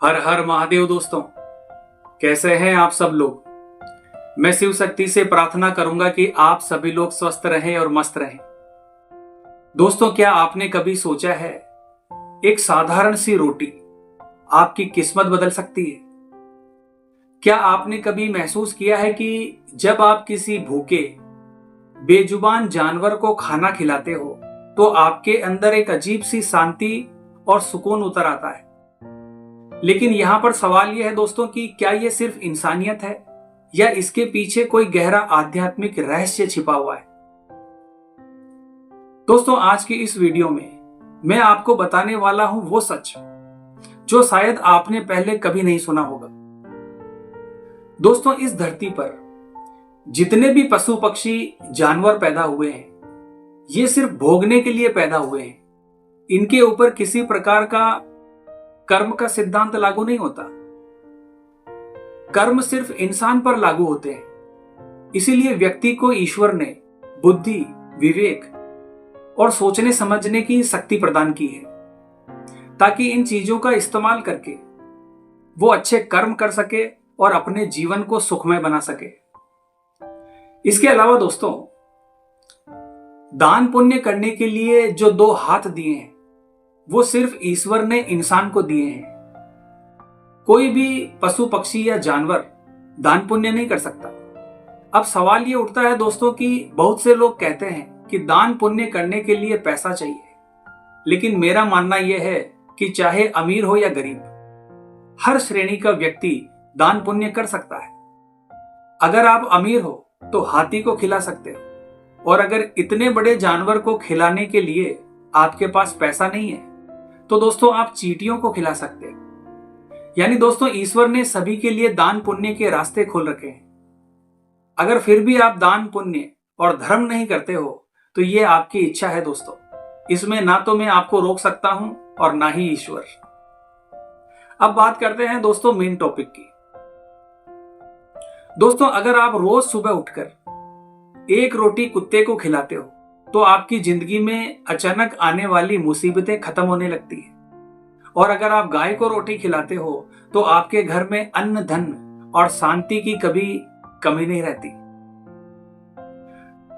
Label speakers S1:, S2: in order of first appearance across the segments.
S1: हर हर महादेव दोस्तों, कैसे हैं आप सब लोग। मैं शिव शक्ति से प्रार्थना करूंगा कि आप सभी लोग स्वस्थ रहें और मस्त रहें। दोस्तों, क्या आपने कभी सोचा है एक साधारण सी रोटी आपकी किस्मत बदल सकती है? क्या आपने कभी महसूस किया है कि जब आप किसी भूखे बेजुबान जानवर को खाना खिलाते हो तो आपके अंदर एक अजीब सी शांति और सुकून उतर आता है। लेकिन यहां पर सवाल यह है दोस्तों कि क्या यह सिर्फ इंसानियत है या इसके पीछे कोई गहरा आध्यात्मिक रहस्य छिपा हुआ है? दोस्तों, आज की इस वीडियो में मैं आपको बताने वाला हूं वो सच जो शायद आपने पहले कभी नहीं सुना होगा। दोस्तों, इस धरती पर जितने भी पशु पक्षी जानवर पैदा हुए हैं, ये सिर्फ भोगने के लिए पैदा हुए हैं। इनके ऊपर किसी प्रकार का कर्म का सिद्धांत लागू नहीं होता। कर्म सिर्फ इंसान पर लागू होते हैं। इसीलिए व्यक्ति को ईश्वर ने बुद्धि, विवेक और सोचने समझने की शक्ति प्रदान की है ताकि इन चीजों का इस्तेमाल करके वो अच्छे कर्म कर सके और अपने जीवन को सुखमय बना सके। इसके अलावा दोस्तों, दान पुण्य करने के लिए जो दो हाथ दिए हैं वो सिर्फ ईश्वर ने इंसान को दिए हैं। कोई भी पशु पक्षी या जानवर दान पुण्य नहीं कर सकता। अब सवाल ये उठता है दोस्तों कि बहुत से लोग कहते हैं कि दान पुण्य करने के लिए पैसा चाहिए, लेकिन मेरा मानना यह है कि चाहे अमीर हो या गरीब, हर श्रेणी का व्यक्ति दान पुण्य कर सकता है। अगर आप अमीर हो तो हाथी को खिला सकते हो, और अगर इतने बड़े जानवर को खिलाने के लिए आपके पास पैसा नहीं है तो दोस्तों आप चींटियों को खिला सकते हैं। यानी दोस्तों, ईश्वर ने सभी के लिए दान पुण्य के रास्ते खोल रखे हैं। अगर फिर भी आप दान पुण्य और धर्म नहीं करते हो तो ये आपकी इच्छा है दोस्तों। इसमें ना तो मैं आपको रोक सकता हूं और ना ही ईश्वर। अब बात करते हैं दोस्तों मेन टॉपिक की। दोस्तों, अगर आप रोज सुबह उठकर एक रोटी कुत्ते को खिलाते हो तो आपकी जिंदगी में अचानक आने वाली मुसीबतें खत्म होने लगती है। और अगर आप गाय को रोटी खिलाते हो तो आपके घर में अन्न, धन और शांति की कभी कमी नहीं रहती।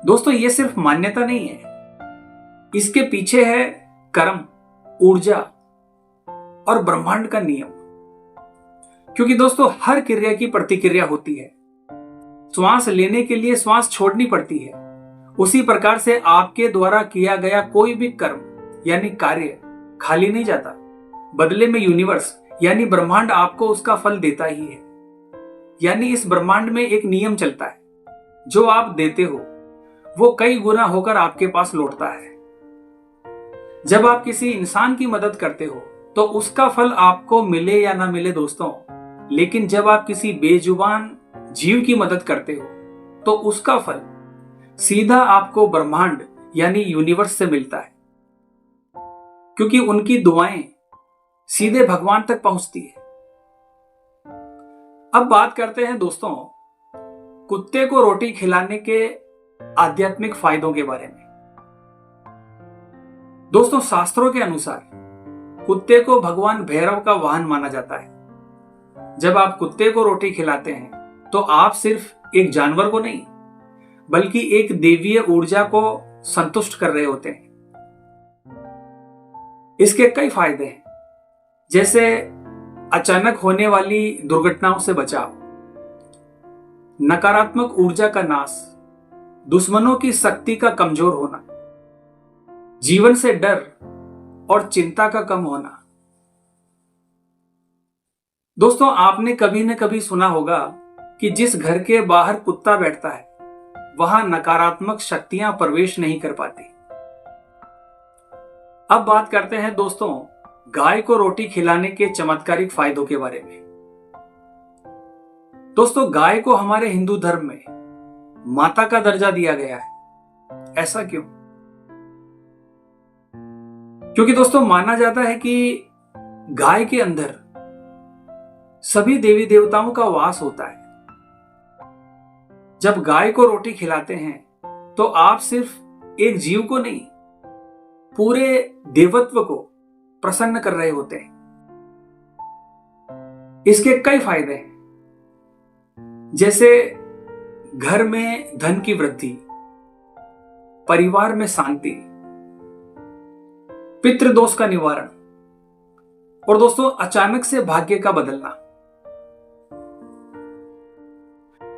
S1: दोस्तों, ये सिर्फ मान्यता नहीं है, इसके पीछे है कर्म, ऊर्जा और ब्रह्मांड का नियम। क्योंकि दोस्तों, हर क्रिया की प्रतिक्रिया होती है। श्वास लेने के लिए श्वास छोड़नी पड़ती है। उसी प्रकार से आपके द्वारा किया गया कोई भी कर्म यानी कार्य खाली नहीं जाता। बदले में यूनिवर्स यानी ब्रह्मांड आपको उसका फल देता ही है। यानी इस ब्रह्मांड में एक नियम चलता है, जो आप देते हो वो कई गुना होकर आपके पास लौटता है। जब आप किसी इंसान की मदद करते हो तो उसका फल आपको मिले या ना मिले दोस्तों, लेकिन जब आप किसी बेजुबान जीव की मदद करते हो तो उसका फल सीधा आपको ब्रह्मांड यानी यूनिवर्स से मिलता है, क्योंकि उनकी दुआएं सीधे भगवान तक पहुंचती है। अब बात करते हैं दोस्तों कुत्ते को रोटी खिलाने के आध्यात्मिक फायदों के बारे में। दोस्तों, शास्त्रों के अनुसार कुत्ते को भगवान भैरव का वाहन माना जाता है। जब आप कुत्ते को रोटी खिलाते हैं तो आप सिर्फ एक जानवर को नहीं बल्कि एक देवीय ऊर्जा को संतुष्ट कर रहे होते हैं। इसके कई फायदे हैं, जैसे अचानक होने वाली दुर्घटनाओं से बचाव, नकारात्मक ऊर्जा का नाश, दुश्मनों की शक्ति का कमजोर होना, जीवन से डर और चिंता का कम होना। दोस्तों, आपने कभी न कभी सुना होगा कि जिस घर के बाहर कुत्ता बैठता है वहां नकारात्मक शक्तियां प्रवेश नहीं कर पाती। अब बात करते हैं दोस्तों गाय को रोटी खिलाने के चमत्कारिक फायदों के बारे में। दोस्तों, गाय को हमारे हिंदू धर्म में माता का दर्जा दिया गया है। ऐसा क्यों? क्योंकि दोस्तों माना जाता है कि गाय के अंदर सभी देवी देवताओं का वास होता है। जब गाय को रोटी खिलाते हैं तो आप सिर्फ एक जीव को नहीं, पूरे देवत्व को प्रसन्न कर रहे होते हैं। इसके कई फायदे हैं, जैसे घर में धन की वृद्धि, परिवार में शांति, पितृदोष का निवारण और दोस्तों अचानक से भाग्य का बदलना।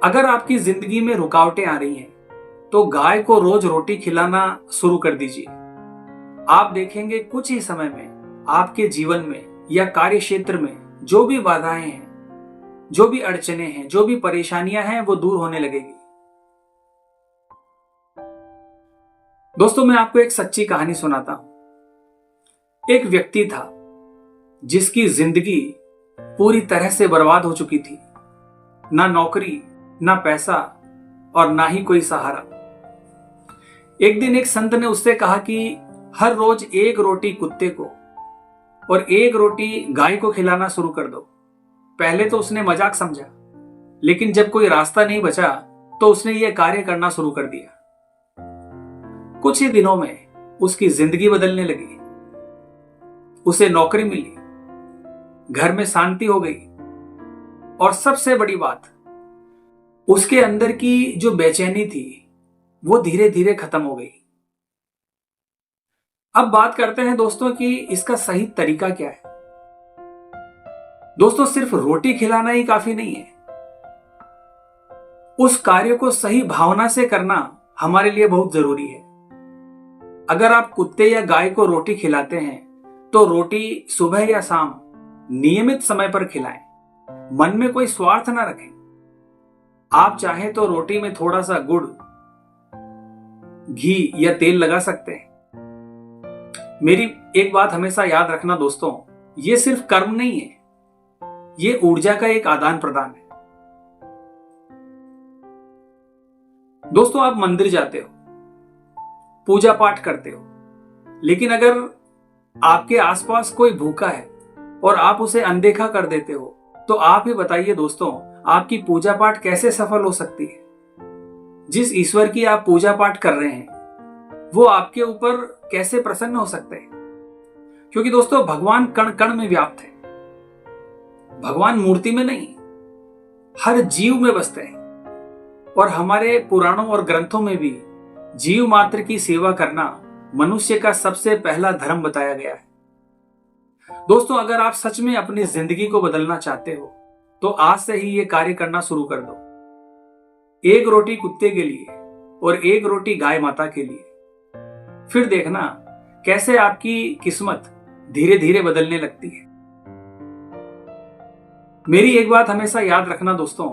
S1: अगर आपकी जिंदगी में रुकावटें आ रही हैं तो गाय को रोज रोटी खिलाना शुरू कर दीजिए। आप देखेंगे कुछ ही समय में आपके जीवन में या कार्य क्षेत्र में जो भी बाधाएं हैं, जो भी अड़चने हैं, जो भी परेशानियां हैं, वो दूर होने लगेगी। दोस्तों मैं आपको एक सच्ची कहानी सुनाता हूं। एक व्यक्ति था जिसकी जिंदगी पूरी तरह से बर्बाद हो चुकी थी। ना नौकरी, ना पैसा और ना ही कोई सहारा। एक दिन एक संत ने उससे कहा कि हर रोज एक रोटी कुत्ते को और एक रोटी गाय को खिलाना शुरू कर दो। पहले तो उसने मजाक समझा, लेकिन जब कोई रास्ता नहीं बचा तो उसने यह कार्य करना शुरू कर दिया। कुछ ही दिनों में उसकी जिंदगी बदलने लगी। उसे नौकरी मिली, घर में शांति हो गई और सबसे बड़ी बात, उसके अंदर की जो बेचैनी थी वो धीरे धीरे खत्म हो गई। अब बात करते हैं दोस्तों कि इसका सही तरीका क्या है। दोस्तों सिर्फ रोटी खिलाना ही काफी नहीं है, उस कार्य को सही भावना से करना हमारे लिए बहुत जरूरी है। अगर आप कुत्ते या गाय को रोटी खिलाते हैं तो रोटी सुबह या शाम नियमित समय पर खिलाएं। मन में कोई स्वार्थ ना रखें। आप चाहें तो रोटी में थोड़ा सा गुड़, घी या तेल लगा सकते हैं। मेरी एक बात हमेशा याद रखना दोस्तों, ये सिर्फ कर्म नहीं है, ये ऊर्जा का एक आदान प्रदान है। दोस्तों आप मंदिर जाते हो, पूजा पाठ करते हो, लेकिन अगर आपके आसपास कोई भूखा है और आप उसे अनदेखा कर देते हो तो आप ही बताइए दोस्तों, आपकी पूजा पाठ कैसे सफल हो सकती है। जिस ईश्वर की आप पूजा पाठ कर रहे हैं वो आपके ऊपर कैसे प्रसन्न हो सकते हैं। क्योंकि दोस्तों भगवान कण कण में व्याप्त है। भगवान मूर्ति में नहीं, हर जीव में बसते हैं। और हमारे पुराणों और ग्रंथों में भी जीव मात्र की सेवा करना मनुष्य का सबसे पहला धर्म बताया गया है। दोस्तों अगर आप सच में अपनी जिंदगी को बदलना चाहते हो तो आज से ही ये कार्य करना शुरू कर दो। एक रोटी कुत्ते के लिए और एक रोटी गाय माता के लिए। फिर देखना कैसे आपकी किस्मत धीरे धीरे बदलने लगती है। मेरी एक बात हमेशा याद रखना दोस्तों,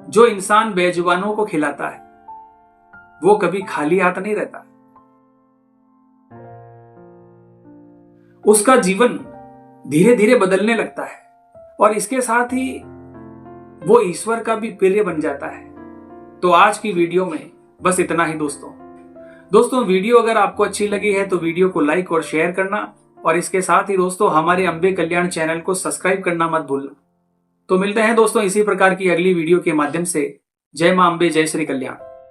S1: जो इंसान बेजुबानों को खिलाता है वो कभी खाली हाथ नहीं रहता। उसका जीवन धीरे धीरे बदलने लगता है और इसके साथ ही वो ईश्वर का भी प्रिय बन जाता है। तो आज की वीडियो में बस इतना ही दोस्तों वीडियो अगर आपको अच्छी लगी है तो वीडियो को लाइक और शेयर करना, और इसके साथ ही दोस्तों हमारे अंबे कल्याण चैनल को सब्सक्राइब करना मत भूलना। तो मिलते हैं दोस्तों इसी प्रकार की अगली वीडियो के माध्यम से। जय मां अंबे, जय श्री कल्याण।